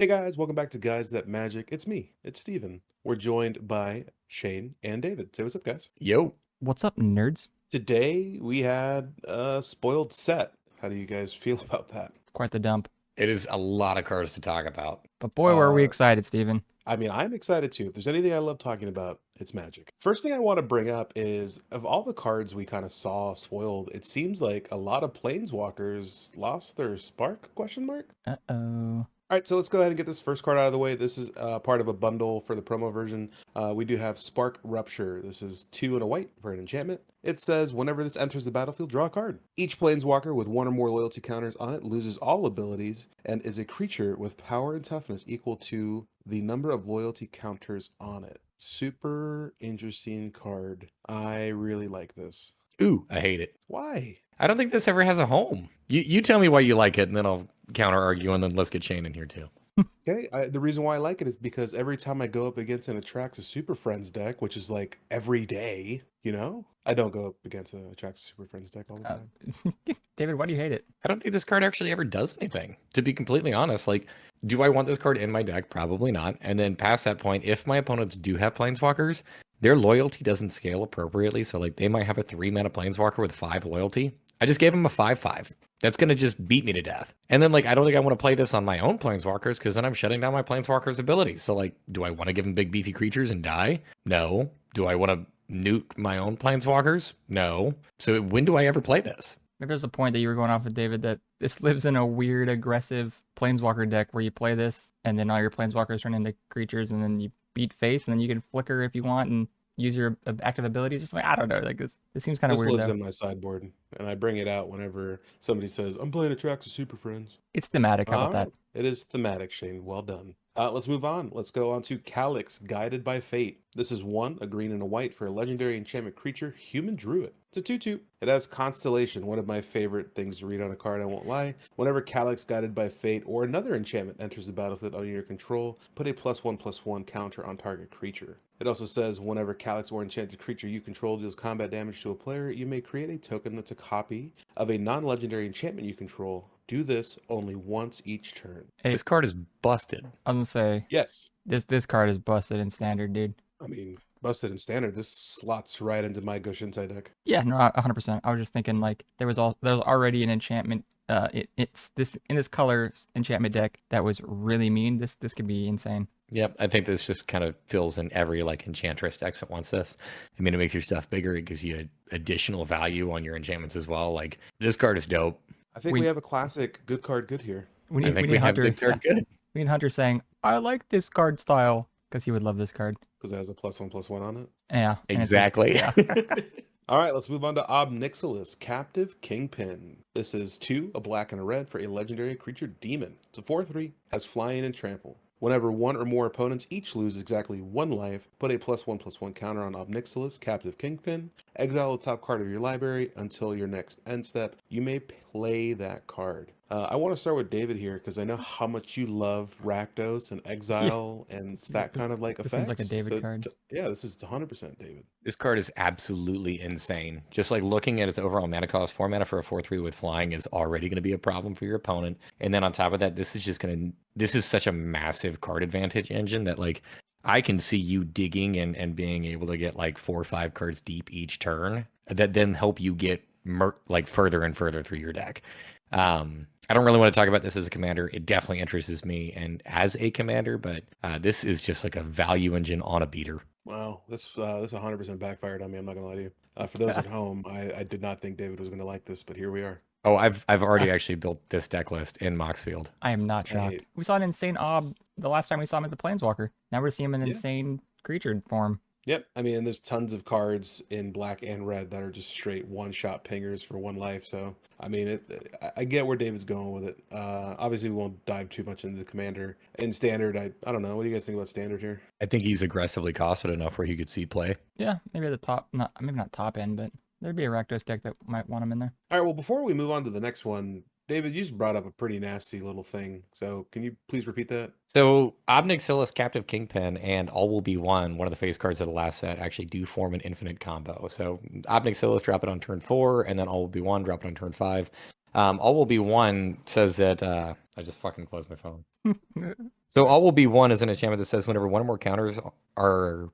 Hey guys, welcome back to Guys That Magic. It's me, it's Steven. We're joined by Shane and David. Say what's up, guys. Yo. What's up, nerds? Today we had a spoiled set. How do you guys feel about that? Quite the dump. It is a lot of cards to talk about. But boy, were we Uh, excited, Steven. I mean, I'm excited too. If there's anything I love talking about, it's Magic. First thing I want to bring up is of all the cards we kind of saw spoiled, it seems like a lot of Planeswalkers lost their spark, question mark? Uh-oh. All right, so let's go ahead and get this first card out of the way. This is part of a bundle for the promo version. We do have Spark Rupture. This is 2 and a white for an enchantment. It says, whenever this enters the battlefield, draw a card. Each Planeswalker with 1 or more loyalty counters on it loses all abilities and is a creature with power and toughness equal to the number of loyalty counters on it. Super interesting card. I really like this. Ooh, I hate it. Why? I don't think this ever has a home. You tell me why you like it, and then I'll counter argue, and then let's get Shane in here too. Okay, the reason why I like it is because every time I go up against an Atraxa Super Friends deck, which is like every day, you know? I don't go up against an Atraxa Super Friends deck all the time. David, why do you hate it? I don't think this card actually ever does anything. To be completely honest, like, do I want this card in my deck? Probably not. And then past that point, if my opponents do have Planeswalkers, their loyalty doesn't scale appropriately. So like they might have a 3-mana Planeswalker with 5 loyalty. I just gave them a 5/5. That's going to just beat me to death. And then, like, I don't think I want to play this on my own Planeswalkers because then I'm shutting down my Planeswalker's abilities. So, like, do I want to give them big, beefy creatures and die? No. Do I want to nuke my own Planeswalkers? No. So, when do I ever play this? Maybe there's a point that you were going off with, David, that this lives in a weird, aggressive Planeswalker deck where you play this, and then all your Planeswalkers turn into creatures, and then you beat face, and then you can flicker if you want, and use your active abilities or something. I don't know. Like this seems kind of This weird, lives though. in my sideboard, and I bring it out whenever somebody says, I'm playing Atraxa Super Friends. It's thematic. How about All that? right. It is thematic, Shane. Well done. Let's move on. Let's go on to Calix, Guided by Fate. This is 1, a green and a white for a legendary enchantment creature, Human Druid. It's a 2/2. It has Constellation, one of my favorite things to read on a card, I won't lie. Whenever Calix, Guided by Fate, or another enchantment enters the battlefield under your control, put a +1/+1 counter on target creature. It also says, whenever Calix or enchanted creature you control deals combat damage to a player, you may create a token that's a copy of a non-legendary enchantment you control. Do this only once each turn. Hey, This card is busted. I was gonna say Yes. this card is busted in standard, dude. I mean, busted in standard, this slots right into my Goshinsai deck. Yeah, no, 100%. I was just thinking like there was already an enchantment. It's this in this color enchantment deck that was really mean. This could be insane. Yep, I think this just kind of fills in every like enchantress deck that wants this. I mean, it makes your stuff bigger. It gives you additional value on your enchantments as well. Like this card is dope. I think we have a classic good card good here. We I need, think we we need have Hunter. good card good. We need Hunter saying, "I like this card style," because he would love this card. Because it has a +1/+1 on it. Yeah, and it's just- Exactly. yeah. All right, let's move on to Nixilis, Captive Kingpin. This is 2, a black and a red for a legendary creature demon. It's a 4/3, has flying and trample. Whenever 1 or more opponents each lose exactly 1 life, put a +1/+1 counter on Nixilis, Captive Kingpin. Exile the top card of your library until your next end step. You may play that card. I want to start with David here because I know how much you love Rakdos and Exile and that kind of like This effects. seems like a David card. Yeah, this is 100% David. This card is absolutely insane. Just like looking at its overall mana cost, 4 mana for a 4/3 with flying is already going to be a problem for your opponent. And then on top of that, this is such a massive card advantage engine that like I can see you digging and being able to get like 4 or 5 cards deep each turn that then help you get like further and further through your deck. I don't really want to talk about this as a commander. It definitely interests me and as a commander, but this is just like a value engine on a beater. Wow, this 100% backfired on me. I'm not gonna lie to you. For those at home, I did not think David was gonna like this, but here we are. Oh, I've already actually built this deck list in Moxfield. I am not shocked. We saw an insane Ob the last time we saw him as a Planeswalker. Now we're seeing him in insane creature form. Yep, I mean, there's tons of cards in black and red that are just straight one-shot pingers for 1 life. So, I mean, I get where David's going with it. Obviously, we won't dive too much into the commander. In standard, I don't know. What do you guys think about standard here? I think he's aggressively costed enough where he could see play. Yeah, maybe at the top, maybe not top end, but there'd be a Rakdos deck that might want him in there. All right, well, before we move on to the next one, David, you just brought up a pretty nasty little thing. So can you please repeat that? So Nixilis, Captive Kingpin, and All Will Be One of the face cards of the last set, actually do form an infinite combo. So Nixilis, drop it on turn 4, and then All Will Be One, drop it on turn 5. All will be one says that I just fucking closed my phone. So all will be one is an enchantment that says whenever one or more counters are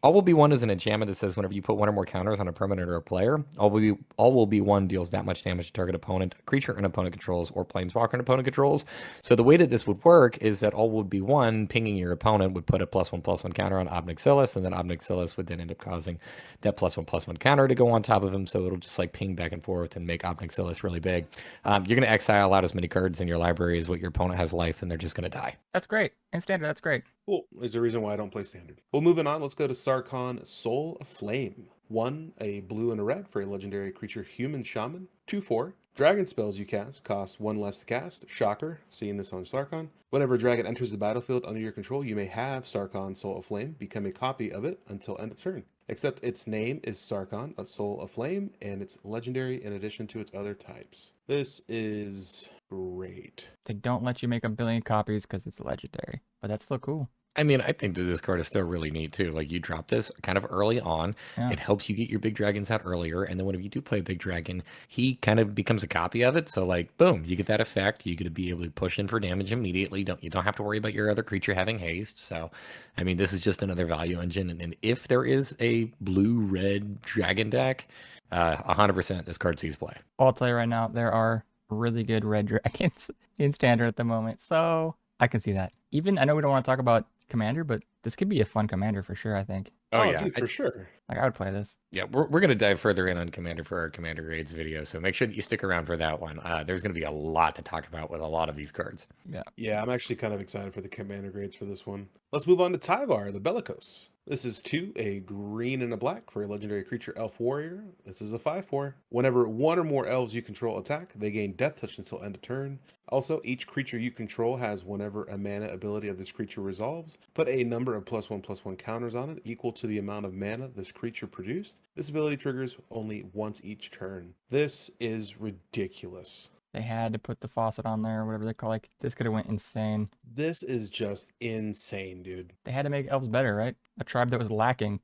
all will be one is an enchantment that says whenever you put one or more counters on a permanent or a player, all will be one deals that much damage to target opponent, creature an opponent controls, or planeswalker an opponent controls. So the way that this would work is that all would be one pinging your opponent would put a +1/+1 counter on Nixilis, and then Nixilis would then end up causing that +1/+1 counter to go on top of him. So it'll just like ping back and forth and make Nixilis really big. You're going to exile out as many cards in your library as what your opponent has life, and they're just going to die. That's great. In standard, that's great. Cool. There's a reason why I don't play standard. Well, moving on, let's go to Sarkhan, Soul Aflame. 1, a blue and a red for a legendary creature human shaman. 2/4. Dragon spells you cast cost 1 less to cast. Shocker, seeing this on Sarkhan. Whenever a dragon enters the battlefield under your control, you may have Sarkhan, Soul Aflame become a copy of it until end of turn. Except its name is Sarkhan, a Soul Aflame, and it's legendary in addition to its other types. This is great. They don't let you make 1 billion copies because it's legendary, but that's still cool. I mean, I think that this card is still really neat too. Like you drop this kind of early on. Yeah. It helps you get your big dragons out earlier. And then whenever you do play a big dragon, he kind of becomes a copy of it. So like, boom, you get that effect. You get to be able to push in for damage immediately. You don't have to worry about your other creature having haste. So, I mean, this is just another value engine. And if there is a blue-red dragon deck, 100% this card sees play. I'll tell you right now, there are really good red dragons in standard at the moment. So I can see that. Even, I know we don't want to talk about commander, but this could be a fun commander for sure, I think. Oh yeah, dude, for sure. Like I would play this. Yeah, we're going to dive further in on Commander for our Commander Grades video, so make sure that you stick around for that one. There's going to be a lot to talk about with a lot of these cards. Yeah, I'm actually kind of excited for the Commander Grades for this one. Let's move on to Tyvar the Bellicose. This is 2, a green and a black for a legendary creature elf warrior. This is a 5/4. Whenever one or more elves you control attack, they gain death touch until end of turn. Also, each creature you control has whenever a mana ability of this creature resolves, put a number of +1/+1 counters on it equal to the amount of mana this creature produced. This ability triggers only once each turn. This is ridiculous. They had to put the faucet on there, or whatever they call it. Like, this could have went insane. This is just insane, dude. They had to make elves better, right? A tribe that was lacking.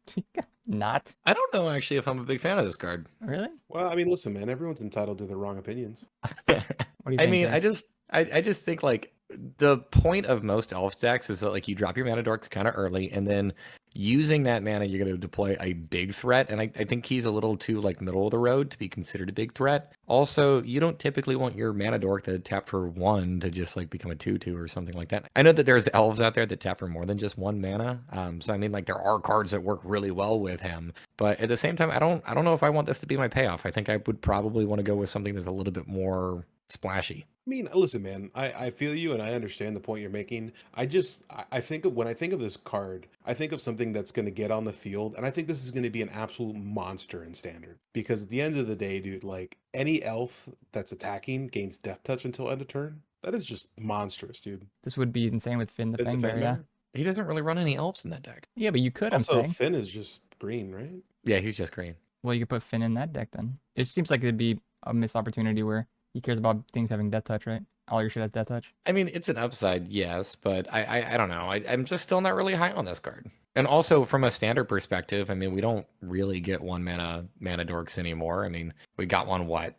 Not. I don't know actually if I'm a big fan of this card. Really? Well, I mean, listen, man, everyone's entitled to their wrong opinions. What do you think? mean, Dave? I just think like the point of most elf decks is that like you drop your mana dork kind of early, and then using that mana you're going to deploy a big threat. And I think he's a little too like middle of the road to be considered a big threat. Also, you don't typically want your mana dork to tap for 1 to just like become a 2/2 or something like that. I know that there's elves out there that tap for more than just 1 mana. So I mean, like there are cards that work really well with him, but at the same time, I don't know if I want this to be my payoff. I think I would probably want to go with something that's a little bit more splashy. I mean, listen, man, I feel you and I understand the point you're making. I think of when I think of this card, I think of something that's going to get on the field, and I think this is going to be an absolute monster in standard. Because at the end of the day, dude, like any elf that's attacking gains death touch until end of turn. That is just monstrous, dude. This would be insane with Finn the Fangbearer, yeah. He doesn't really run any elves in that deck. Yeah, but you could, I'm Also, saying. Finn is just green, right? Yeah, he's just green. Well, you could put Finn in that deck then. It seems like it'd be a missed opportunity where he cares about things having death touch, right? All your shit has death touch. I mean, it's an upside, yes, but I don't know. I'm just still not really high on this card. And also from a standard perspective, I mean, we don't really get 1 mana dorks anymore. I mean, we got one what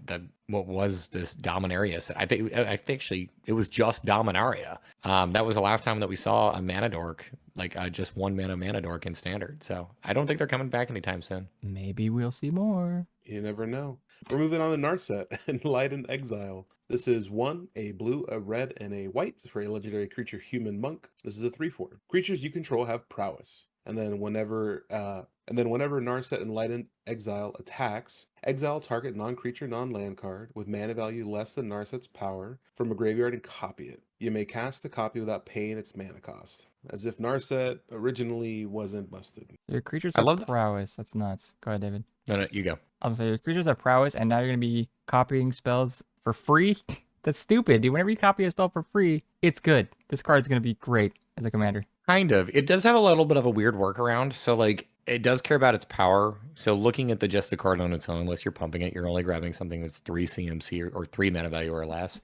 was this Dominaria set? I think actually it was just Dominaria. That was the last time that we saw a mana dork, like just 1 mana dork in standard. So I don't think they're coming back anytime soon. Maybe we'll see more. You never know. We're moving on to Narset, Enlightened Exile. This is 1, a blue, a red, and a white for a legendary creature human monk. This is a 3/4. Creatures you control have prowess. And then whenever Narset Enlightened Exile attacks, exile target non-creature, non-land card with mana value less than Narset's power from a graveyard and copy it. You may cast the copy without paying its mana cost, as if Narset originally wasn't busted. Your creatures I have love the- prowess. That's nuts. Go ahead, David. No, you go. I was gonna say your creatures have prowess, and now you're gonna be copying spells for free. That's stupid, dude. Whenever you copy a spell for free, it's good. This card's gonna be great as a commander. Kind of. It does have a little bit of a weird workaround. So like it does care about its power. So looking at just the card on its own, unless you're pumping it, you're only grabbing something that's 3 CMC or 3 mana value or less.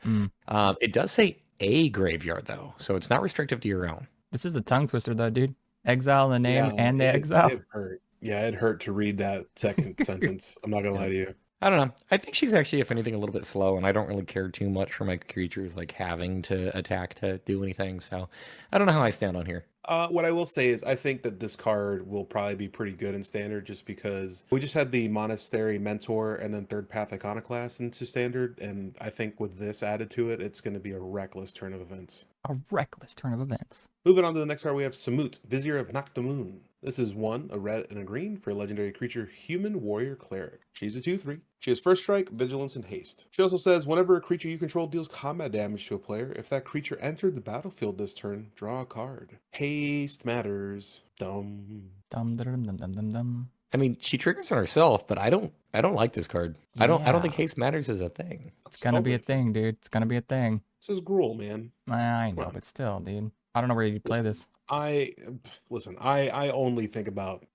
It does say a graveyard though, so it's not restrictive to your own. This is the tongue twister though, dude. Exile the name Yeah, and the it exile. hurt. Yeah, it hurt to read that second sentence. I'm not gonna lie to you. I don't know. I think she's actually, if anything, a little bit slow, and I don't really care too much for my creatures like having to attack to do anything. So I don't know how I stand on here. What I will say is I think that this card will probably be pretty good in standard just because we just had the Monastery Mentor and then Third Path Iconoclast into standard. And I think with this added to it, it's going to be a reckless turn of events. A reckless turn of events. Moving on to the next card, we have Samut, Vizier of Naktamun. This is 1, a red and a green for a legendary creature, Human Warrior Cleric. She's a 2/3. She has First Strike, Vigilance, and Haste. She also says, whenever a creature you control deals combat damage to a player, if that creature entered the battlefield this turn, draw a card. Haste matters. Dum. Dum dum dum dum dum dum. I mean, she triggers on herself, but I don't like this card. I don't think Yeah. haste matters as a thing. It's gonna be a thing, dude. It's gonna be a thing. This is Gruul, man. I know, Come on. but still, dude. I don't know where you play this. I only think about,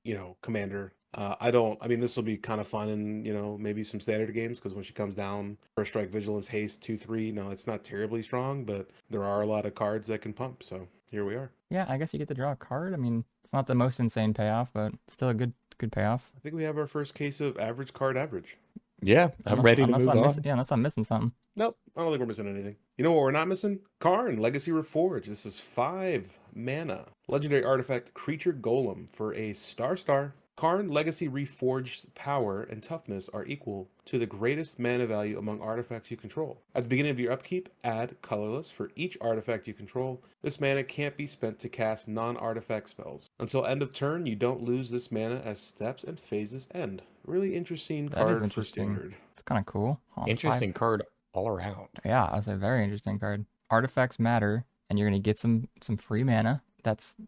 Commander. I mean, this will be kind of fun in, maybe some standard games because when she comes down, First Strike, Vigilance, Haste, 2/3. No, it's not terribly strong, but there are a lot of cards that can pump. So here we are. Yeah, I guess you get to draw a card. I mean, it's not the most insane payoff, but still a good payoff. I think we have our first case of average card average. Yeah, I'm ready to move on. Unless I'm missing something. Nope, I don't think we're missing anything. You know what we're not missing? Karn, Legacy Reforged. This is 5 mana. Legendary artifact Creature Golem for a star. Karn, Legacy Reforged power and toughness are equal to the greatest mana value among artifacts you control. At the beginning of your upkeep, add colorless for each artifact you control. This mana can't be spent to cast non-artifact spells. Until end of turn, you don't lose this mana as steps and phases end. Really interesting card for standard. It's kind of cool. Interesting card all around. Yeah, that's a very interesting card. Artifacts matter, and you're gonna get some free mana.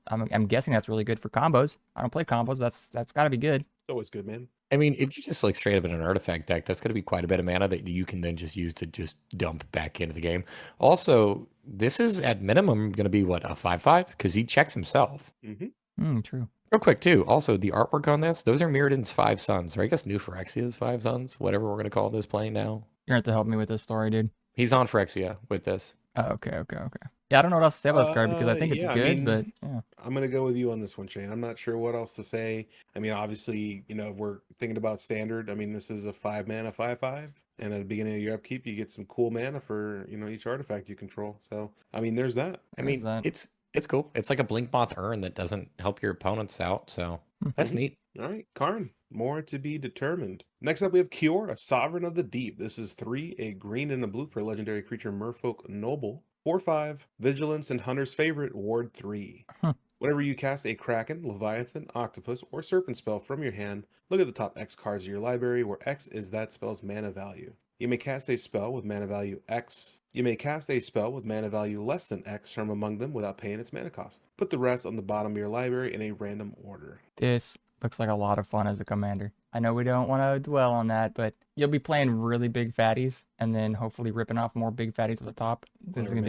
I'm guessing that's really good for combos. I don't play combos. That's got to be good. Always good, man. I mean, if you just like straight up in an artifact deck, that's going to be quite a bit of mana that you can then just use to just dump back into the game. Also, this is at minimum going to be what, a 5/5 because he checks himself. True. Real quick too. Also, the artwork on this, those are Mirrodin's 5 Sons, or I guess New Phyrexia's 5 Sons, whatever we're going to call this playing now. You're gonna have to help me with this story, dude. He's on Phyrexia with this. Oh, okay. Yeah, I don't know what else to say about this card because I think it's good, but yeah. I'm going to go with you on this one, Shane. I'm not sure what else to say. I mean, obviously, if we're thinking about standard, I mean, this is a 5 mana 5/5. And at the beginning of your upkeep, you get some cool mana for, each artifact you control. So, I mean, there's that. I mean, it's cool. It's like a Blink Moth Urn that doesn't help your opponents out. So that's neat. All right, Karn, more to be determined. Next up, we have Kiora, Sovereign of the Deep. This is 3, a green and a blue for a legendary creature, Merfolk Noble. 4/5, Vigilance and Hunter's Favorite, Ward 3. Whenever you cast a Kraken, Leviathan, Octopus, or Serpent spell from your hand, look at the top X cards of your library, where X is that spell's mana value. You may cast a spell with mana value X. You may cast a spell with mana value less than X from among them without paying its mana cost. Put the rest on the bottom of your library in a random order. This looks like a lot of fun as a commander. I know we don't want to dwell on that, but you'll be playing really big fatties and then hopefully ripping off more big fatties at the top. There's gonna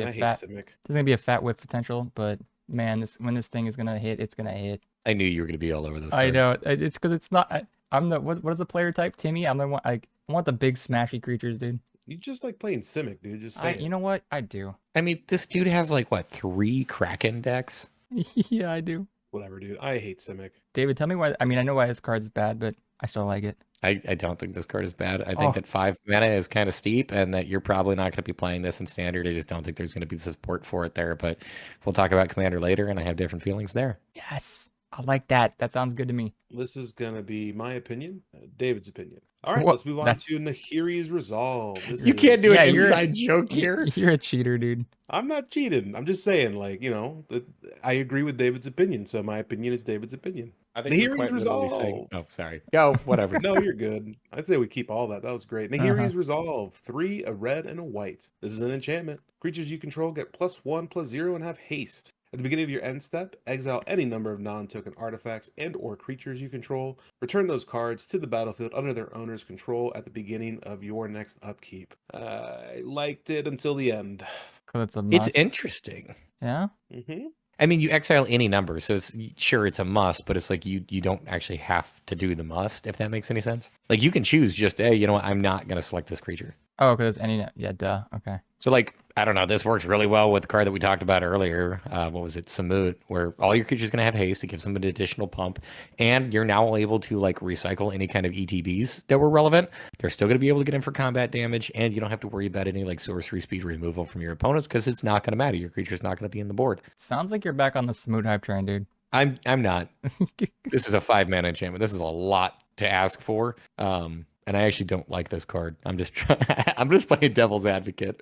be a fat whip potential, but man, when this thing is gonna hit, it's gonna hit. I knew you were gonna be all over this card. I know. It's because it's not. I'm the what is the player type? Timmy. I'm the one. I want the big smashy creatures, dude. You just like playing Simic, dude. Just say you know what? I do. I mean, this dude has like what, 3 Kraken decks? Yeah, I do. Whatever, dude. I hate Simic. David, tell me why. I mean, I know why this card's bad, but I still like it. I don't think this card is bad. I think that 5 mana is kind of steep and that you're probably not going to be playing this in standard. I just don't think there's going to be support for it there, but we'll talk about Commander later and I have different feelings there. Yes. I like that. That sounds good to me. This is going to be my opinion, David's opinion. All right, let's move on to Nahiri's Resolve. You can't do an inside joke here. You're a cheater, dude. I'm not cheating. I'm just saying, I agree with David's opinion, so my opinion is David's opinion. I think Nahiri's Resolve. Oh, sorry. Go, whatever. No, you're good. I'd say we keep all that. That was great. Nahiri's Resolve. 3, a red and a white. This is an enchantment. Creatures you control get +1/+0 and have haste. At the beginning of your end step, exile any number of non-token artifacts and or creatures you control. Return those cards to the battlefield under their owner's control at the beginning of your next upkeep. I liked it until the end. It's interesting. Yeah? Mm-hmm. I mean, you exile any number, so it's a must, but it's like you don't actually have to do the must, if that makes any sense. Like, you can choose just, hey, you know what, I'm not going to select this creature. Oh, because any yeah, duh. Okay. So like, I don't know, this works really well with the card that we talked about earlier. What was it, Samut, where all your creatures gonna have haste. It gives them an additional pump, and you're now able to like recycle any kind of ETBs that were relevant. They're still gonna be able to get in for combat damage, and you don't have to worry about any like sorcery speed removal from your opponents because it's not gonna matter. Your creature's not gonna be in the board. Sounds like you're back on the Samut hype train, dude. I'm not. This is a 5-mana enchantment. This is a lot to ask for. And I actually don't like this card. I'm just I'm just playing devil's advocate.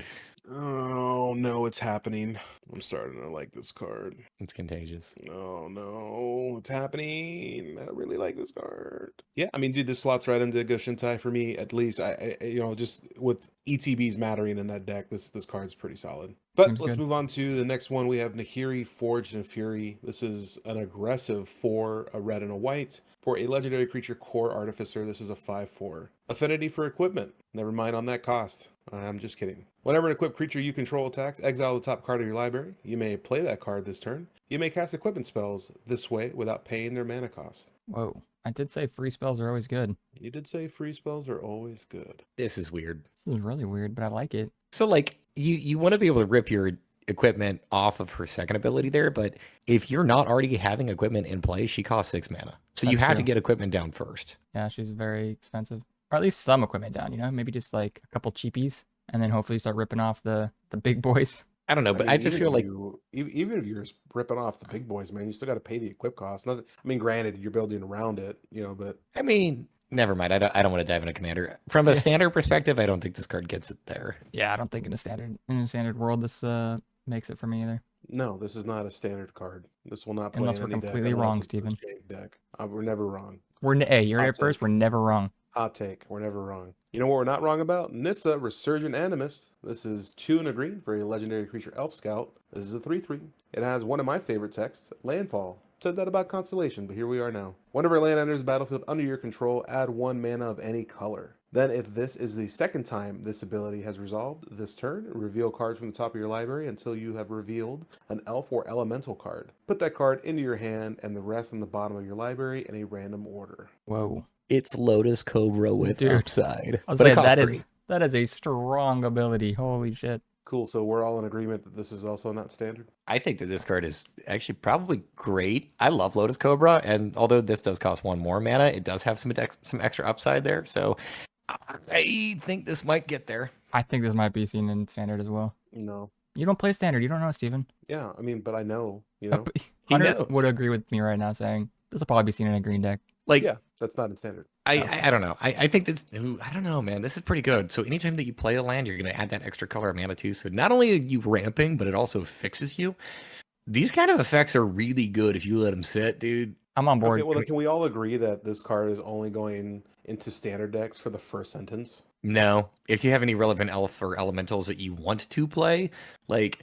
Oh no, it's happening. I'm starting to like this card. It's contagious. Oh no, it's happening. I really like this card. Yeah, I mean, dude, this slots right into Goshintai for me. At least I you know, just with ETBs mattering in that deck, this card's pretty solid. But Seems let's good. move on to the next one. We have Nahiri, Forged and Fury. This is an aggressive 4, a red and a white. For a legendary creature, Core Artificer, this is a 5/4. Affinity for equipment. Never mind on that cost. I'm just kidding. Whenever an equipped creature you control attacks, exile the top card of your library. You may play that card this turn. You may cast equipment spells this way without paying their mana cost. Whoa. I did say free spells are always good. You did say free spells are always good. This is weird. This is really weird, but I like it. So like you want to be able to rip your equipment off of her second ability there, but if you're not already having equipment in play, she costs 6 mana. So you That's have to true. get equipment down first. Yeah, she's very expensive. Or at least some equipment down, you know? Maybe just like a couple cheapies. And then hopefully you start ripping off the big boys. I don't know, but I just feel like even if you're just ripping off the big boys, man, you still got to pay the equip cost. Not, I mean, granted, you're building around it, you know, but I mean, never mind. I don't want to dive into Commander. From a standard perspective, I don't think this card gets it there. Yeah, I don't think in a standard world this makes it for me either. no, this is not a standard card. This will not play Unless in we're any deck completely unless wrong, it's the Steven. jank deck. We're never wrong. Hey, you're Hot here first. take. We're never wrong. Hot take. We're never wrong. You know what we're not wrong about? Nissa, Resurgent Animist. This is 2 and a green for a legendary creature Elf Scout. This is a 3/3. It has one of my favorite texts, Landfall. Said that about Constellation, but here we are now. Whenever land enters the battlefield under your control, add 1 mana of any color. Then, if this is the second time this ability has resolved this turn, reveal cards from the top of your library until you have revealed an elf or elemental card. Put that card into your hand and the rest on the bottom of your library in a random order. Whoa. It's Lotus Cobra with Dude, upside. I was But it saying, costs that 3. is that is a strong ability. Holy shit. Cool, so we're all in agreement that this is also not standard? I think that this card is actually probably great. I love Lotus Cobra, and although this does cost 1 more mana, it does have some extra upside there. So I think this might get there. I think this might be seen in standard as well. No. You don't play standard. You don't know, Steven. Yeah, I mean, but I know, you know? He Hunter knows. would agree with me right now saying this will probably be seen in a green deck. Like, Yeah, that's not in standard. I don't know. I think this, I don't know, man. This is pretty good. So anytime that you play a land, you're going to add that extra color of mana too. So not only are you ramping, but it also fixes you. These kind of effects are really good if you let them sit, dude. I'm on board. Okay, well, then can we all agree that this card is only going into standard decks for the first sentence? No, if you have any relevant elf or elementals that you want to play, like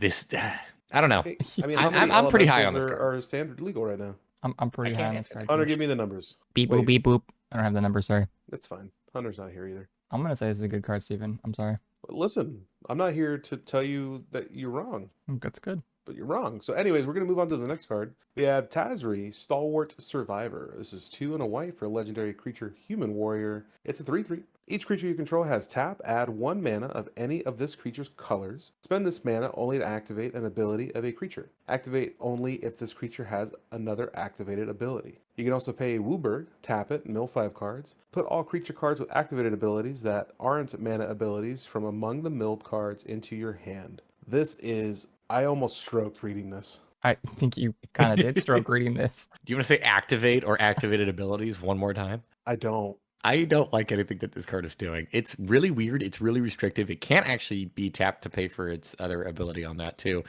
this, I don't know. Hey, I mean, how many I'm pretty high on elementals this card. are standard legal right now? I'm pretty high can't on this answer card. that. Hunter, too. give me the numbers. Beep Wait. boop beep boop. I don't have the number. Sorry. That's fine. Hunter's not here either. I'm gonna say this is a good card, Steven. I'm sorry. But listen, I'm not here to tell you that you're wrong, That's good. but you're wrong. So anyways, we're going to move on to the next card. We have Tazri, Stalwart Survivor. This is 2 and a white for a legendary creature, Human Warrior. It's a 3/3. Each creature you control has tap, add 1 mana of any of this creature's colors. Spend this mana only to activate an ability of a creature. Activate only if this creature has another activated ability. You can also pay Wooburg, tap it, mill 5 cards. Put all creature cards with activated abilities that aren't mana abilities from among the milled cards into your hand. This is, I almost stroked reading this. I think you kind of did stroke reading this. Do you want to say activate or activated abilities one more time? I don't. I don't like anything that this card is doing. It's really weird. It's really restrictive. It can't actually be tapped to pay for its other ability on that too.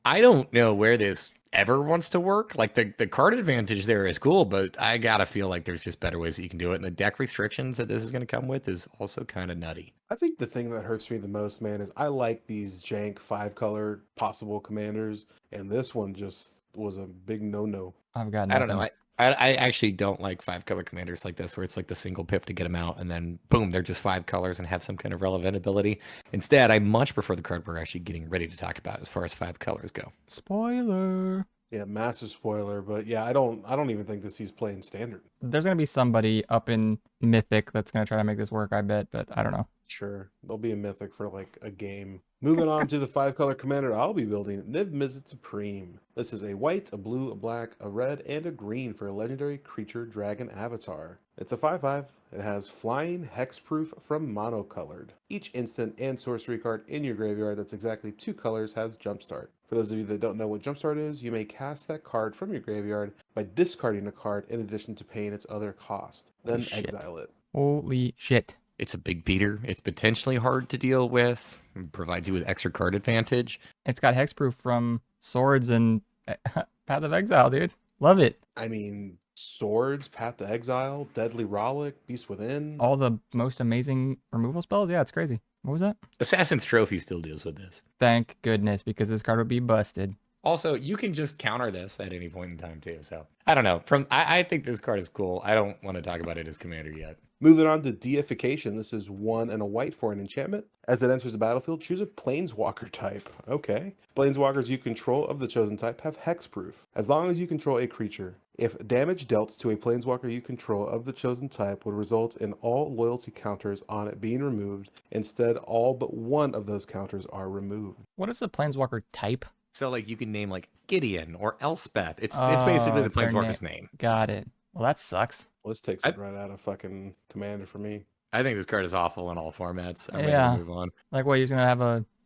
I don't know where this ever wants to work. Like the card advantage there is cool, but I gotta feel like there's just better ways that you can do it. And the deck restrictions that this is going to come with is also kind of nutty. I think the thing that hurts me the most, man, is I like these jank 5-color possible commanders, and this one just was a big no-no. I've got. I don't know. nothing. I actually don't like 5-color commanders like this, where it's like the single pip to get them out, and then boom, they're just 5 colors and have some kind of relevant ability. Instead, I much prefer the card we're actually getting ready to talk about as far as 5 colors go. Spoiler. Yeah, massive spoiler, but yeah, I don't even think this sees playing standard. There's gonna be somebody up in Mythic that's gonna try to make this work, I bet, but I don't know. Sure, there'll be a mythic for like a game. Moving on to the 5-color commander I'll be building, Niv-Mizzet Supreme. This is a white, a blue, a black, a red, and a green for a legendary creature dragon avatar. It's a 5/5. It has flying, hexproof from monocolored. Each instant and sorcery card in your graveyard that's exactly 2 colors has Jumpstart. For those of you that don't know what Jumpstart is, you may cast that card from your graveyard by discarding a card in addition to paying its other cost. Then Shit. exile it. Holy shit. It's a big beater. It's potentially hard to deal with. Provides you with extra card advantage. It's got hexproof from swords and Path of Exile, dude. Love it. I mean, Swords, Path to Exile, Deadly Rollick, Beast Within. All the most amazing removal spells. Yeah, it's crazy. What was that? Assassin's Trophy still deals with this. Thank goodness, because this card would be busted. Also, you can just counter this at any point in time too. So I don't know. I think this card is cool. I don't want to talk about it as commander yet. Moving on to Deification. This is 1 and a white for an enchantment. As it enters the battlefield, choose a Planeswalker type. Okay. Planeswalkers you control of the chosen type have hexproof. As long as you control a creature, if damage dealt to a Planeswalker you control of the chosen type would result in all loyalty counters on it being removed, instead all but one of those counters are removed. What is the Planeswalker type? So like you can name like Gideon or Elspeth. It's basically the it's their Planeswalker's name. Got it. Well, that sucks. Well, this takes it right out of fucking commander for me. I think this card is awful in all formats. I'm Yeah. ready to move on. Like, what, you're just gonna have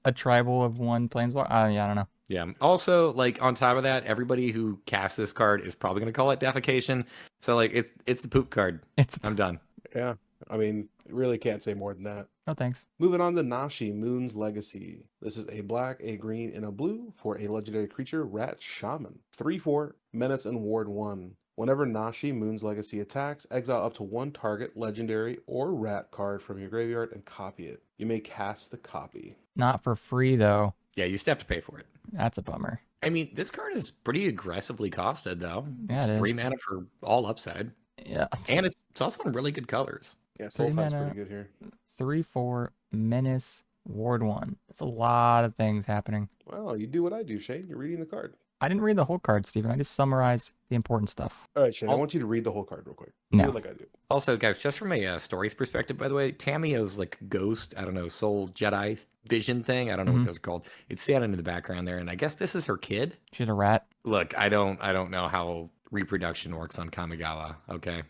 a tribal of one Planeswalker? Yeah, I don't know. Yeah. Also, like on top of that, everybody who casts this card is probably gonna call it Deification. So like it's the poop card. I'm done. Yeah. I mean, really can't say more than that. No thanks. Moving on to Nashi, Moon's Legacy. This is a black, a green, and a blue for a legendary creature, Rat Shaman. 3/4, Menace and Ward 1. Whenever Nashi, Moon's Legacy attacks, exile up to 1 target legendary or rat card from your graveyard and copy it. You may cast the copy. Not for free though. Yeah, you still have to pay for it. That's a bummer. I mean, this card is pretty aggressively costed though. Yeah, It's it 3 is. mana for all upside. Yeah. And it's also in really good colors. Yeah, Soul 3 Tide's mana. pretty good here. 3/4 Menace Ward 1. That's a lot of things happening. Well, you do what I do, Shane. You're reading the card. I didn't read the whole card, Steven. I just summarized the important stuff. All right, Shane, I I'll- want you to read the whole card real quick. No. Do it like I do. Also, guys, just from a stories perspective, by the way, Tamiyo's like ghost, I don't know, soul Jedi vision thing. I don't know what those are called. It's standing in the background there, and I guess this is her kid. She's a rat. Look, I don't know how reproduction works on Kamigawa. Okay.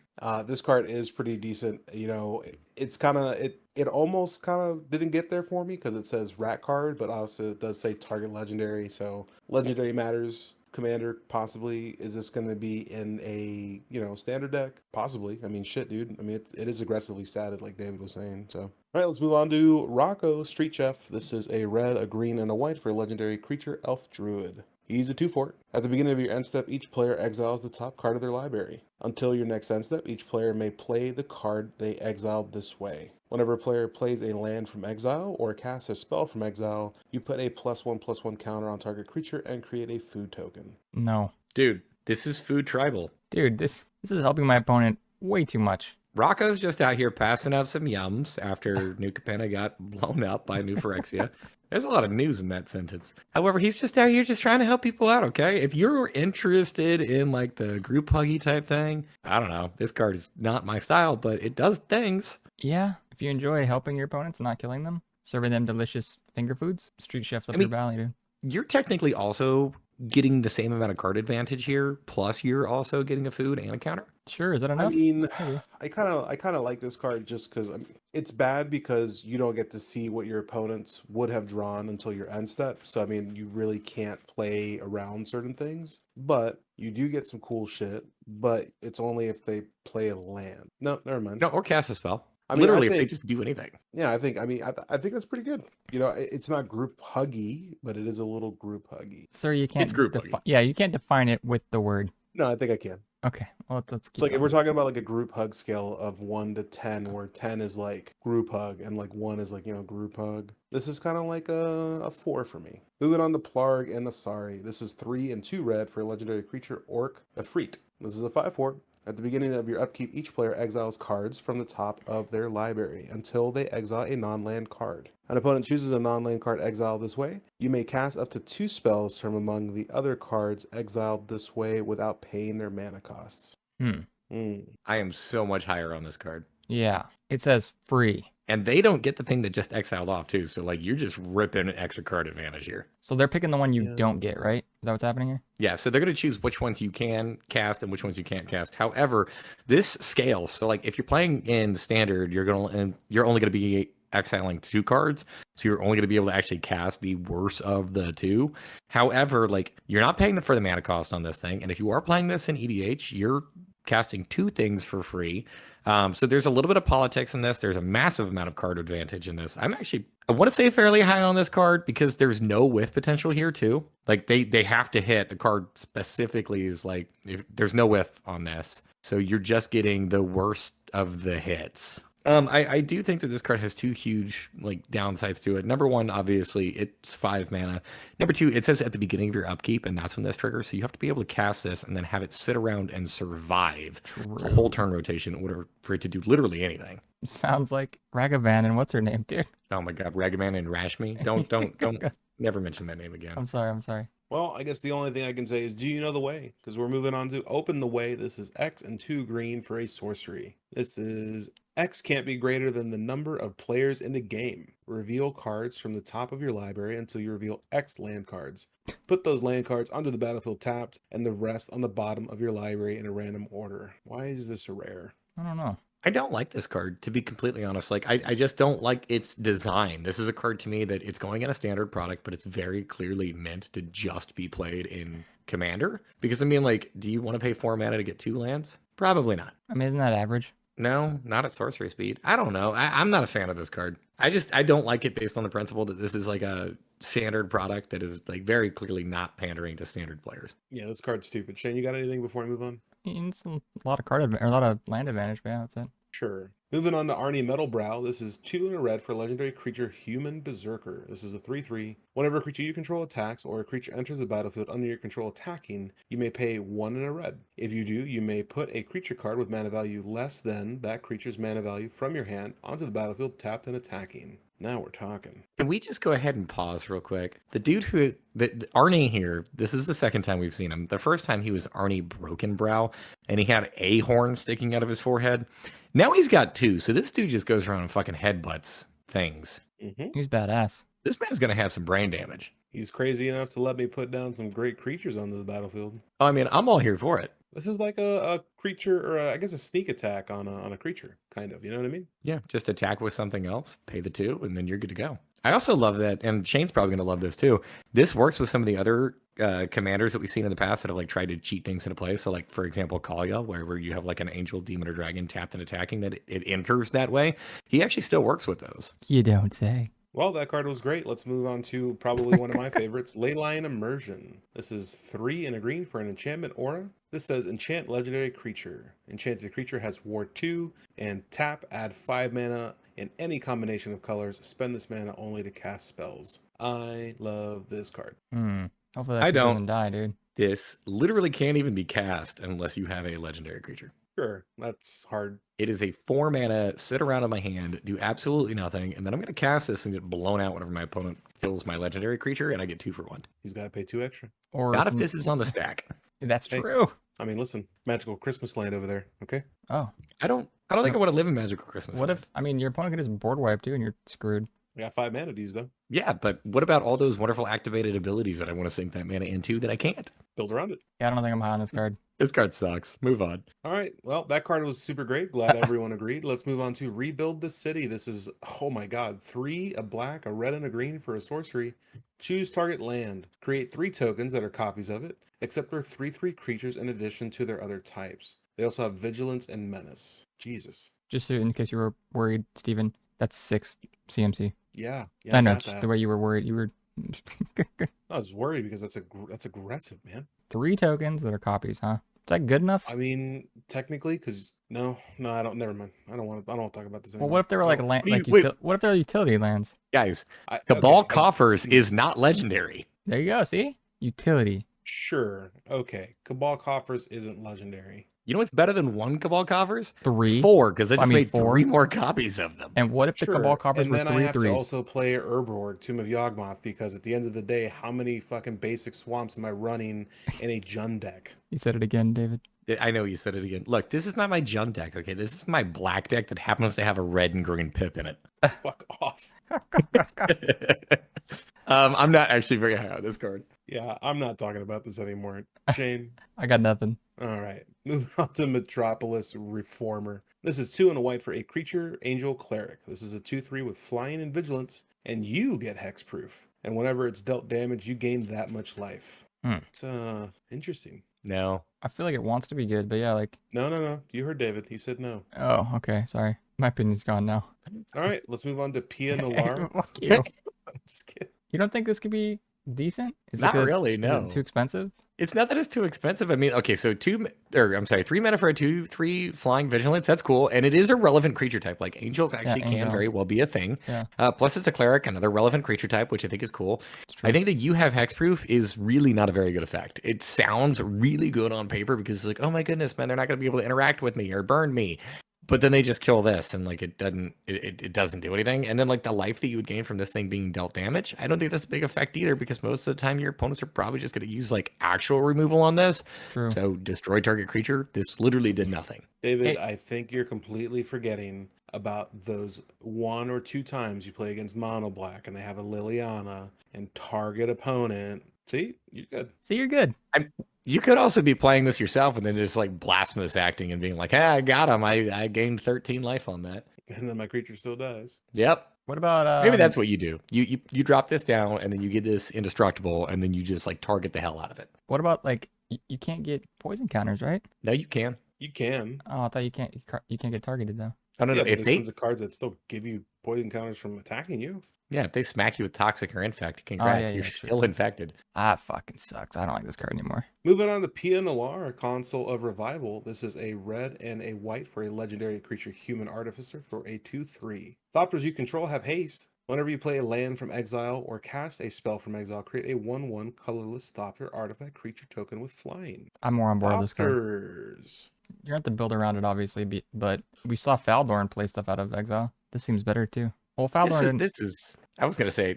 This card is pretty decent. You know, it's kind of it almost kind of didn't get there for me because it says rat card, but also it does say target legendary. So legendary matters. Commander, possibly. Is this going to be in a standard deck? Possibly. I mean, shit, dude. I mean, it is aggressively statted, like David was saying. So, all right, let's move on to Rocco Street Chef. This is a red, a green, and a white for a legendary creature, Elf Druid. He's a 2/4. At the beginning of your end step, each player exiles the top card of their library. Until your next end step, each player may play the card they exiled this way. Whenever a player plays a land from exile or casts a spell from exile, you put a +1/+1 counter on target creature and create a food token. No. Dude, this is food tribal. Dude, this is helping my opponent way too much. Rocco's just out here passing out some yums after New Capenna got blown up by New Phyrexia. There's a lot of news in that sentence. However, he's just out here just trying to help people out, okay? If you're interested in like the group huggy type thing, I don't know. This card is not my style, but it does things. Yeah, if you enjoy helping your opponents and not killing them, serving them delicious finger foods, Street Chef's up your valley, dude. You're technically also getting the same amount of card advantage here, plus you're also getting a food and a counter. Sure, is that enough? I mean, Maybe. I kind of like this card just because it's bad because you don't get to see what your opponents would have drawn until your end step. So I mean, you really can't play around certain things, but you do get some cool shit. But it's only if they play a land. No, never mind. No, or cast a spell. I mean, Literally, I if they think- just do anything. Yeah, I think that's pretty good. You know, it's not group huggy, but it is a little group huggy. Sir, you can't group huggy. Yeah, you can't define it with the word. No, I think I can. Okay, well, let's It's like if we're talking about like a group hug scale of 1 to 10, where 10 is like group hug and like 1 is like, group hug. This is kind of like a 4 for me. Moving on to Plargg and Nassari. This is 3 and 2 red for a legendary creature, Orc, Efreet. This is a 5/4. At the beginning of your upkeep, each player exiles cards from the top of their library until they exile a non-land card. An opponent chooses a non-land card exiled this way. You may cast up to 2 spells from among the other cards exiled this way without paying their mana costs. I am so much higher on this card. Yeah. It says free. And they don't get the thing that just exiled off too. So like you're just ripping an extra card advantage here. So they're picking the one you don't get, right? Is that what's happening here? Yeah, so they're going to choose which ones you can cast and which ones you can't cast. However, this scales. So like if you're playing in standard, you're only going to be exiling 2 cards. So you're only going to be able to actually cast the worst of the 2. However, like you're not paying for the mana cost on this thing. And if you are playing this in EDH, you're casting 2 things for free. So there's a little bit of politics in this. There's a massive amount of card advantage in this. I want to say fairly high on this card because there's no whiff potential here too. Like they have to hit. The card specifically is like, if there's no whiff on this. So you're just getting the worst of the hits. I do think that this card has 2 huge like downsides to it. Number 1, obviously, it's 5 mana. Number 2, it says at the beginning of your upkeep, and that's when this triggers. So you have to be able to cast this and then have it sit around and survive a whole turn rotation in order for it to do literally anything. Sounds like Ragavan and what's her name, dude? Oh my god, Ragavan and Rashmi. Don't never mention that name again. I'm sorry. Well, I guess the only thing I can say is, do you know the way? Because we're moving on to Open the Way. This is X and 2 green for a sorcery. This is X can't be greater than the number of players in the game. Reveal cards from the top of your library until you reveal X land cards. Put those land cards onto the battlefield tapped and the rest on the bottom of your library in a random order. Why is this a rare? I don't know. I don't like this card, to be completely honest. Like, I just don't like its design. This is a card to me that it's going in a standard product, but it's very clearly meant to just be played in Commander. Because, I mean, like, do you want to pay 4 mana to get 2 lands? Probably not. I mean, isn't that average? No, not at sorcery speed. I don't know. I'm not a fan of this card. I don't like it based on the principle that this is like a standard product that is like very clearly not pandering to standard players. Yeah, this card's stupid. Shane, you got anything before I move on? It's a lot of a lot of land advantage, but yeah, that's it. Sure. Moving on to Arni Metalbrow. This is 2 and a red for a legendary creature, Human Berserker. This is a 3/3. Whenever a creature you control attacks or a creature enters the battlefield under your control attacking, you may pay 1 and a red. If you do, you may put a creature card with mana value less than that creature's mana value from your hand onto the battlefield tapped and attacking. Now we're talking. Can we just go ahead and pause real quick? The dude the Arni here, this is the second time we've seen him. The first time he was Arni Broken Brow, and he had a horn sticking out of his forehead. Now he's got 2, so this dude just goes around and fucking headbutts things. He's badass. This man's gonna have some brain damage. He's crazy enough to let me put down some great creatures onto the battlefield. I mean, I'm all here for it. This is like a creature, or I guess a sneak attack on a creature, kind of. You know what I mean? Yeah, just attack with something else, pay the 2, and then you're good to go. I also love that, and Shane's probably going to love this too. This works with some of the other commanders that we've seen in the past that have like tried to cheat things into play. So like, for example, Kalia, wherever you have like an angel, demon, or dragon tapped and attacking, that it enters that way. He actually still works with those. You don't say. Well, that card was great. Let's move on to probably one of my favorites, Leyline Immersion. This is 3 and a green for an enchantment aura. This says enchant legendary creature. Enchanted creature has Ward 2 and tap, add 5 mana in any combination of colors. Spend this mana only to cast spells. I love this card. Hopefully that doesn't die, dude. This literally can't even be cast unless you have a legendary creature. Sure, that's hard. It is a 4 mana, sit around in my hand, do absolutely nothing, and then I'm going to cast this and get blown out whenever my opponent kills my legendary creature, and I get 2 for 1. He's got to pay 2 extra. Or not if this is on the stack. That's true. I mean, listen, magical Christmas land over there, okay? Oh. I don't think I want to live in magical Christmas. What if, I mean, your opponent could just board wipe too, and you're screwed. We got 5 mana to use, though. Yeah, but what about all those wonderful activated abilities that I want to sink that mana into that I can't? Build around it. Yeah, I don't think I'm high on this card. This card sucks. Move on. All right. Well, that card was super great. Glad everyone agreed. Let's move on to Rebuild the City. This is, oh my god, 3, a black, a red, and a green for a sorcery. Choose target land. Create 3 tokens that are copies of it, except for 3/3 creatures in addition to their other types. They also have Vigilance and Menace. Jesus. Just so in case you were worried, Steven, that's 6 CMC. Yeah. I know, just the way you were worried. You were... I was worried because that's aggressive, man. 3 tokens that are copies, huh? Is that good enough? I mean, technically, because no, I don't. Never mind. I don't want to talk about this anymore. Well, what if they were like land? What if they're utility lands? Guys, Cabal Coffers is not legendary. There you go. See, utility. Sure. Okay. Cabal Coffers isn't legendary. You know what's better than 1 Cabal Coffers? 3. 4, because I I just mean, made 4. 3 more copies of them. And what if the Cabal Sure, Coffers and were then I 3 have to 3s? also play Herblord, Tomb of Yawgmoth, because at the end of the day, how many fucking basic swamps am I running in a Jund deck? You said it again, David. I know you said it again. Look, this is not my Jund deck, okay? This is my black deck that happens to have a red and green pip in it. Fuck off. I'm not actually very high on this card. Yeah, I'm not talking about this anymore. Shane. I got nothing. All right, moving on to Metropolis Reformer. This is 2 and a white for a creature, angel, cleric. This is a 2/3 with flying and vigilance, and you get hexproof. And whenever it's dealt damage, you gain that much life. It's interesting. No. I feel like it wants to be good, but yeah, like. No. You heard David. He said no. Oh, okay. Sorry. My opinion's gone now. All right, let's move on to Pia Nalar. Fuck you. Just kidding. You don't think this could be decent? Not really, no. Is it too expensive? It's not that it's too expensive. I mean, okay, so 3 mana for a 2/3 flying vigilance. That's cool, and it is a relevant creature type. Like angels actually can angel. very well be a thing. Yeah. Plus, it's a cleric, another relevant creature type, which I think is cool. It's true. I think that you have hexproof is really not a very good effect. It sounds really good on paper because it's like, oh my goodness, man, they're not going to be able to interact with me or burn me. But then they just kill this, and like it doesn't do anything. And then like the life that you would gain from this thing being dealt damage, I don't think that's a big effect either, because most of the time your opponents are probably just going to use like actual removal on this. True. So destroy target creature. This literally did nothing. David, I think you're completely forgetting about those 1 or 2 times you play against Mono Black and they have a Liliana and target opponent. See, you're good. See, you're good. You could also be playing this yourself and then just like blasphemous acting and being like, hey, I got him. I gained 13 life on that. And then my creature still dies. Yep. What about Maybe that's what you do. You drop this down and then you get this indestructible and then you just like target the hell out of it. What about like you can't get poison counters, right? No, you can. You can. Oh, I thought you can't get targeted though. Oh no, Yeah, no. but If there's they tons of cards that still give you poison counters from attacking you. if they smack you with toxic or infect, congrats, you're true. still infected. Ah, fucking sucks. I don't like this card anymore. Moving on to Pia Nalar, a console of revival. This is a red and a white for a legendary creature, human artificer, for a 2/3. Thopters you control have haste. Whenever you play a land from exile or cast a spell from exile, create a 1/1 colorless Thopter artifact creature token with flying. I'm more on board with this card. Thopters. You're gonna have to build around it, obviously, but we saw Faldorn play stuff out of exile. This seems better too. Well, Faldorn. I was gonna say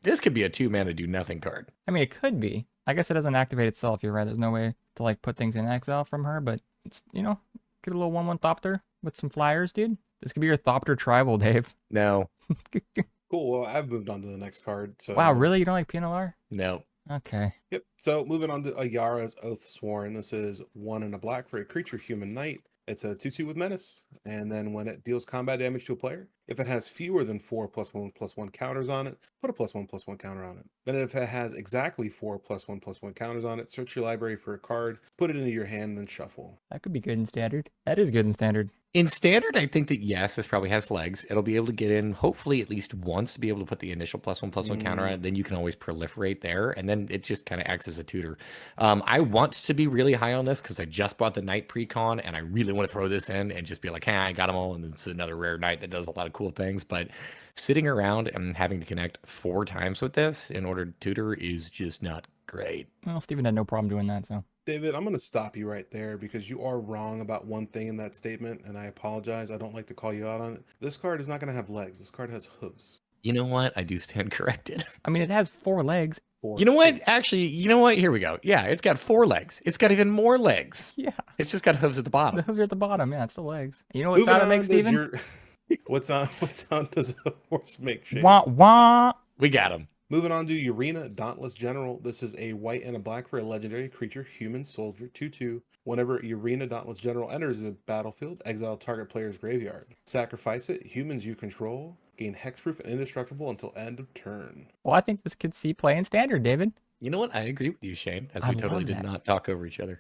this could be a 2-mana do nothing card. I mean, it could be. I guess it doesn't activate itself. You're right. There's no way to like put things in exile from her, but it's get a little 1/1 Thopter with some flyers, dude. This could be your Thopter tribal, Dave. No. Cool. Well, I've moved on to the next card. So Wow, really? You don't like PNLR? No. Okay. Yep. So moving on to Ayara's Oathsworn. This is 1 and a black for a creature, human knight. It's a 2/2 with menace. And then when it deals combat damage to a player, if it has fewer than 4 +1/+1 counters on it, put a +1/+1 counter on it. Then if it has exactly 4 +1/+1 counters on it, search your library for a card, put it into your hand, then shuffle. That could be good in standard. That is good in standard. In standard, I think that yes, this probably has legs. It'll be able to get in hopefully at least once to be able to put the initial +1/+1 counter on it. Then you can always proliferate there, and then it just kind of acts as a tutor. I want to be really high on this because I just bought the Knight Precon, and I really want to throw this in and just be like, hey, I got them all, and it's another rare Knight that does a lot of cool things. But sitting around and having to connect 4 times with this in order to tutor is just not great. Well, Steven had no problem doing that, so. David, I'm going to stop you right there because you are wrong about one thing in that statement, and I apologize. I don't like to call you out on it. This card is not going to have legs. This card has hooves. You know what? I do stand corrected. I mean, it has 4 legs. You know what? Actually, you know what? Here we go. Yeah, it's got 4 legs. It's got even more legs. Yeah. It's just got hooves at the bottom. The hooves are at the bottom. Yeah, it's the legs. You know what sound it makes, Steven? What sound does a horse make, Shane? Wah, wah. We got him. Moving on to Urena, Dauntless General. This is a white and a black for a legendary creature, human soldier, 2/2. Whenever Urena, Dauntless General enters the battlefield, exile target player's graveyard. Sacrifice it, humans you control, gain hexproof and indestructible until end of turn. Well, I think this could see play in standard, David. You know what? I agree with you, Shane, as I we totally love did that. not talk over each other.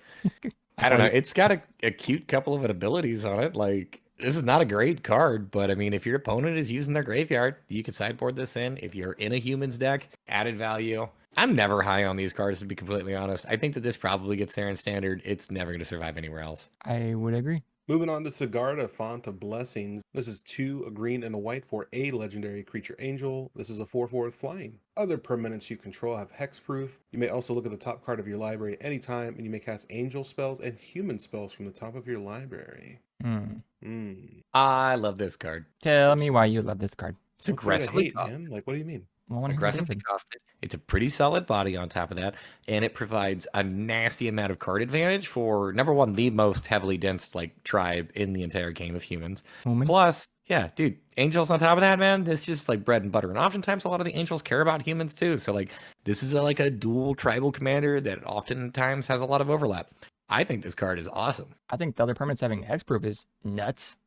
I don't know. It's got a cute couple of abilities on it. Like, this is not a great card, but I mean, if your opponent is using their graveyard, you can sideboard this in. If you're in a human's deck, added value. I'm never high on these cards, to be completely honest. I think that this probably gets there in standard. It's never going to survive anywhere else. I would agree. Moving on to Sigarda, Font of Blessings. This is 2, a green and a white for a legendary creature angel. This is a 4/4 with flying. Other permanents you control have hexproof. You may also look at the top card of your library at any time, and you may cast angel spells and human spells from the top of your library. I love this card. Tell me why you love this card. It's What's there to aggressively hate, man? Like, what do you mean? I wanna hear aggressively David. costed. It's a pretty solid body on top of that, and it provides a nasty amount of card advantage for number one, the most heavily dense like tribe in the entire game of humans. Human? Plus, yeah, dude, angels on top of that, man. It's just like bread and butter, and oftentimes a lot of the angels care about humans too. So like, this is like a dual tribal commander that oftentimes has a lot of overlap. I think this card is awesome. I think the other permanents having hexproof is nuts.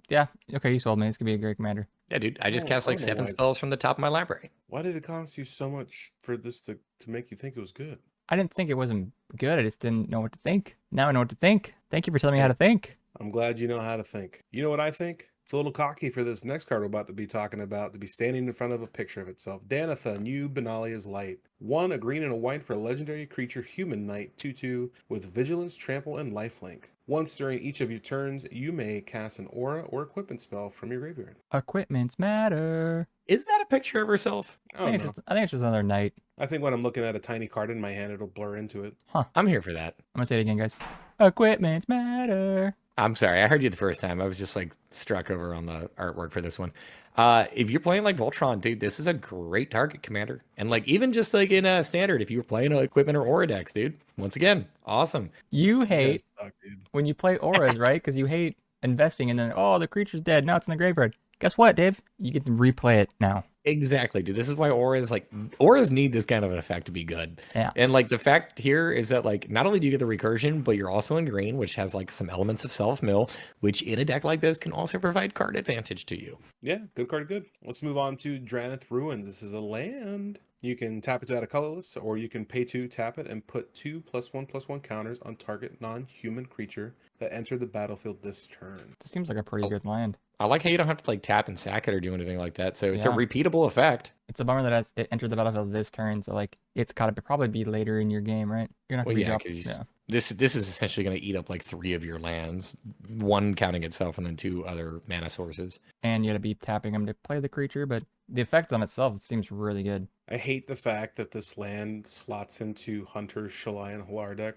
Yeah, okay, you sold me. This could be a great commander. Yeah, dude, I just cast I like don't know 7 why. spells from the top of my library. Why did it cost you so much for this to make you think it was good? I didn't think it wasn't good. I just didn't know what to think. Now I know what to think. Thank you for telling me how to think. I'm glad you know how to think. You know what I think? It's a little cocky for this next card we're about to be talking about to be standing in front of a picture of itself. Danitha, New Benalia's Light. 1, a green and a white for a legendary creature human knight, 2/2, with vigilance, trample, and lifelink. Once during each of your turns, you may cast an aura or equipment spell from your graveyard. Equipments matter. Is that a picture of herself? I don't know. I think it's just another knight. I think when I'm looking at a tiny card in my hand, it'll blur into it. I'm here for that. I'm gonna say it again, guys. Equipments matter. I'm sorry, I heard you the first time. I was just like struck over on the artwork for this one. If you're playing like Voltron, dude, this is a great target commander. And like even just like in a standard, if you were playing equipment or aura decks, dude, once again, awesome. You You hate guys suck, dude. when you play auras, right? Because you hate investing and then, oh, the creature's dead. Now it's in the graveyard. Guess what, Dave? You get to replay it now. Exactly, dude. This is why auras need this kind of an effect to be good. Yeah. And like the fact here is that like not only do you get the recursion, but you're also in green, which has like some elements of self-mill, which in a deck like this can also provide card advantage to you. Yeah, good card, good. Let's move on to Drannith Ruins. This is a land. You can tap it to add a colorless, or you can pay 2, tap it, and put 2 +1/+1 counters on target non-human creature that entered the battlefield this turn. This seems like a pretty good land. I like how you don't have to like tap and sack it or do anything like that. So it's a Yeah. repeatable effect. It's a bummer that it entered the battlefield this turn, so like it's gotta probably be later in your game, right? You're not Well, gonna yeah, be because this is essentially going to eat up like 3 of your lands, 1 counting itself, and then 2 other mana sources. and you gotta be tapping them to play the creature, but the effect on itself seems really good. I hate the fact that this land slots into Hunter's Shalayan Halar deck.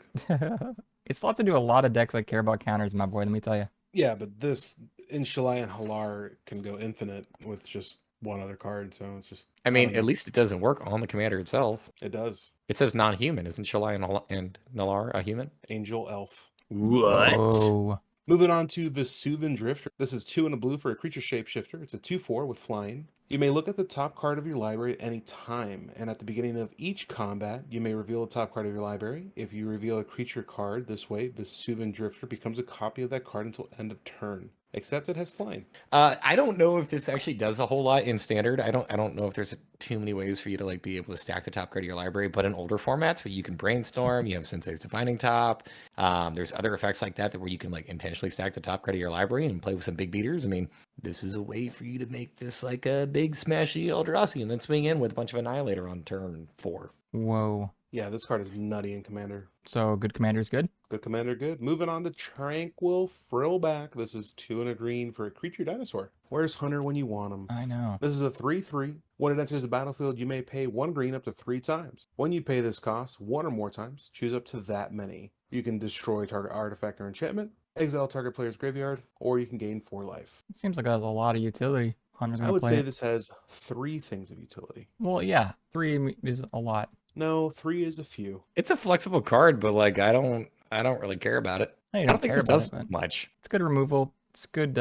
It slots into a lot of decks that care about counters, my boy, let me tell you. Yeah, but this in Shalayan Halar can go infinite with just one other card, so it's just. I mean, don't at know. least it doesn't work on the commander itself. It does. It says non-human. Isn't Shalai and Nalar a human? Angel Elf. What? Oh, Moving on to Vesuvan Drifter. This is 2 and a blue for a creature shapeshifter. It's a 2/4 with flying. You may look at the top card of your library at any time, and at the beginning of each combat, you may reveal the top card of your library. If you reveal a creature card this way, Vesuvan Drifter becomes a copy of that card until end of turn. Except it has flying. I don't know if this actually does a whole lot in standard. I don't know if there's too many ways for you to like be able to stack the top card of your library. But in older formats where you can brainstorm, you have Sensei's Defining Top. There's other effects like that where you can like intentionally stack the top card of your library and play with some big beaters. I mean, this is a way for you to make this like a big smashy Eldrazi and then swing in with a bunch of Annihilator on turn 4. whoa. Yeah, this card is nutty in Commander. So good commander's good? Good Commander, good. Moving on to Tranquil Frillback. This is 2 and a green for a creature dinosaur. Where's Hunter when you want him? I know. This is a 3/3. When it enters the battlefield, you may pay 1 green up to 3 times. When you pay this cost 1 or more times, choose up to that many. You can destroy target artifact or enchantment, exile target player's graveyard, or you can gain 4 life. It seems like it has a lot of utility. Hunter's I gonna would play say it. this has 3 things of utility. Well, yeah, 3 is a lot. No, 3 is a few. It's a flexible card, but like I don't really care about it. No, you I don't think care this about does it, but much. it's good removal. It's good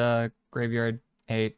graveyard 8.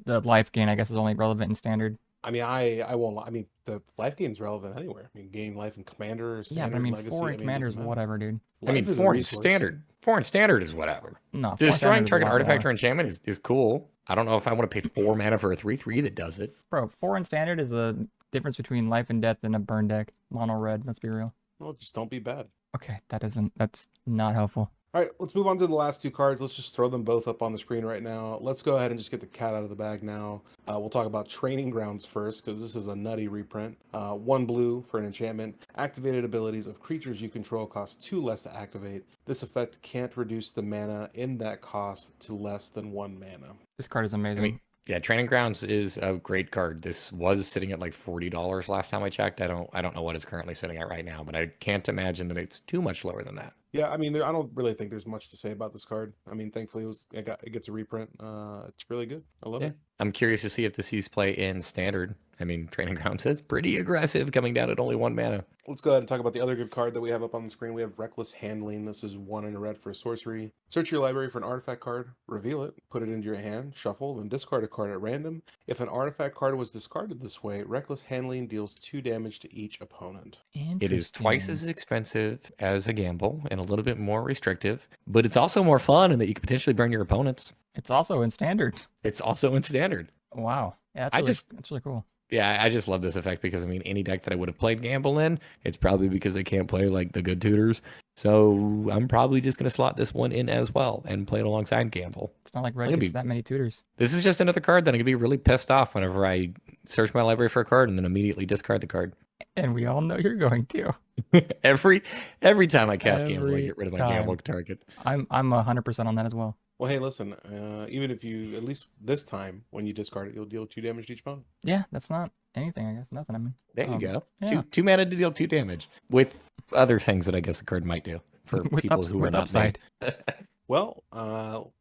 The life gain, I guess, is only relevant in standard. I mean, I won't lie. I mean, the life gain is relevant anywhere. I mean, gain life in Commander, Yeah, Standard, but I mean, Legacy. 4 I in mean, commander is doesn't matter. whatever, dude. I mean, Life is a 4 in resource. standard. 4 in standard is whatever. No, 4 in Destroying standard is a target lot artifact or more. enchantment is cool. I don't know if I want to pay 4 mana for a 3/3 that does it. Bro, 4 in standard is the difference between life and death in a burn deck. Mono red, let's be real. Well, just don't be bad. Okay, that's not helpful. All right, let's move on to the last two cards. Let's just throw them both up on the screen right now. Let's go ahead and just get the cat out of the bag now. We'll talk about Training Grounds first, because this is a nutty reprint. 1 blue for an enchantment. Activated abilities of creatures you control cost 2 less to activate. This effect can't reduce the mana in that cost to less than 1 mana. This card is amazing. I mean, yeah, Training Grounds is a great card. This was sitting at like $40 last time I checked. I don't know what it's currently sitting at right now, but I can't imagine that it's too much lower than that. Yeah, I mean, I don't really think there's much to say about this card. I mean, thankfully it gets a reprint. It's really good. I love it. I'm curious to see if this sees play in Standard. I mean, Training Grounds is pretty aggressive, coming down at only 1 mana. Let's go ahead and talk about the other good card that we have up on the screen. We have Reckless Handling. This is 1 in a red for a sorcery. Search your library for an artifact card, reveal it, put it into your hand, shuffle, and discard a card at random. If an artifact card was discarded this way, Reckless Handling deals 2 damage to each opponent. It is twice as expensive as a gamble and a little bit more restrictive, but it's also more fun in that you could potentially burn your opponents. It's also in Standard. It's also in Standard. Wow. Yeah, that's really cool. Yeah, I just love this effect because, I mean, any deck that I would have played Gamble in, it's probably because I can't play, like, the good tutors. So I'm probably just going to slot this one in as well and play it alongside Gamble. It's not like Red gets that many tutors. This is just another card that I'm going to be really pissed off whenever I search my library for a card and then immediately discard the card. And we all know you're going to. every time I cast Gamble, I get rid of my Gamble target. I'm 100% on that as well. Well, hey, listen, even if you, at least this time, when you discard it, you'll deal 2 damage to each opponent. Yeah, that's not anything, I guess. Nothing, I mean. There you go. Yeah. Two mana to deal 2 damage. With other things that I guess the card might do for people who are not upside. Well,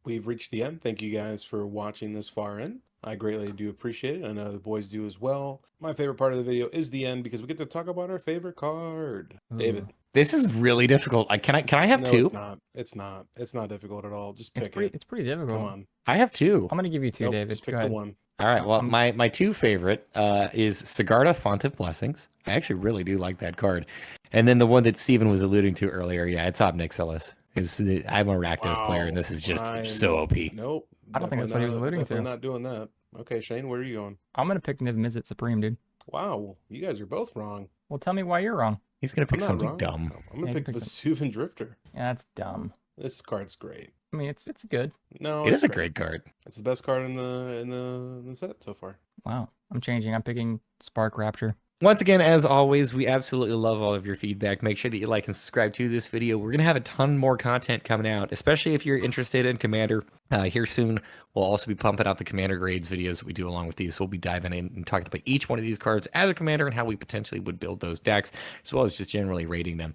we've reached the end. Thank you guys for watching this far in. I greatly do appreciate it. I know the boys do as well. My favorite part of the video is the end because we get to talk about our favorite card. Ooh. David. This is really difficult. Can I have 2? It's not. It's not difficult at all. Just pick it. It's pretty difficult. Come on. I have 2. I'm going to give you 2, David. Just pick the one. All right. Well, my 2 favorite is Sigarda, Font of Blessings. I actually really do like that card. And then the one that Steven was alluding to earlier, yeah, it's Ob Nixilis. I'm a Rakdos player, and this is just so OP. Nope. I don't think that's what he was alluding to. Definitely not doing that. Okay, Shane, where are you going? I'm going to pick Niv-Mizzet Supreme, dude. Wow, you guys are both wrong. Well, tell me why you're wrong. He's going to pick something dumb. I'm going to pick Vesuvan Drifter. Yeah, that's dumb. This card's great. I mean, it's good. No, it is a great card. It's the best card in the set so far. Wow. I'm changing. I'm picking Spark Rapture. Once again, as always, we absolutely love all of your feedback. Make sure that you like and subscribe to this video. We're going to have a ton more content coming out, especially if you're interested in Commander. Here soon, we'll also be pumping out the Commander grades videos that we do along with these. So we'll be diving in and talking about each one of these cards as a Commander and how we potentially would build those decks, as well as just generally rating them.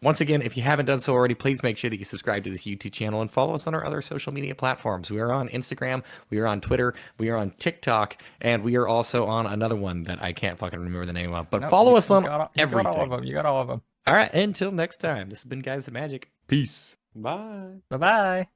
Once again, if you haven't done so already, please make sure that you subscribe to this YouTube channel and follow us on our other social media platforms. We are on Instagram, we are on Twitter, we are on TikTok, and we are also on another one that I can't fucking remember the name of. But follow us on everything. You got all of them. All right, until next time, this has been Guys of Magic. Peace. Bye. Bye-bye.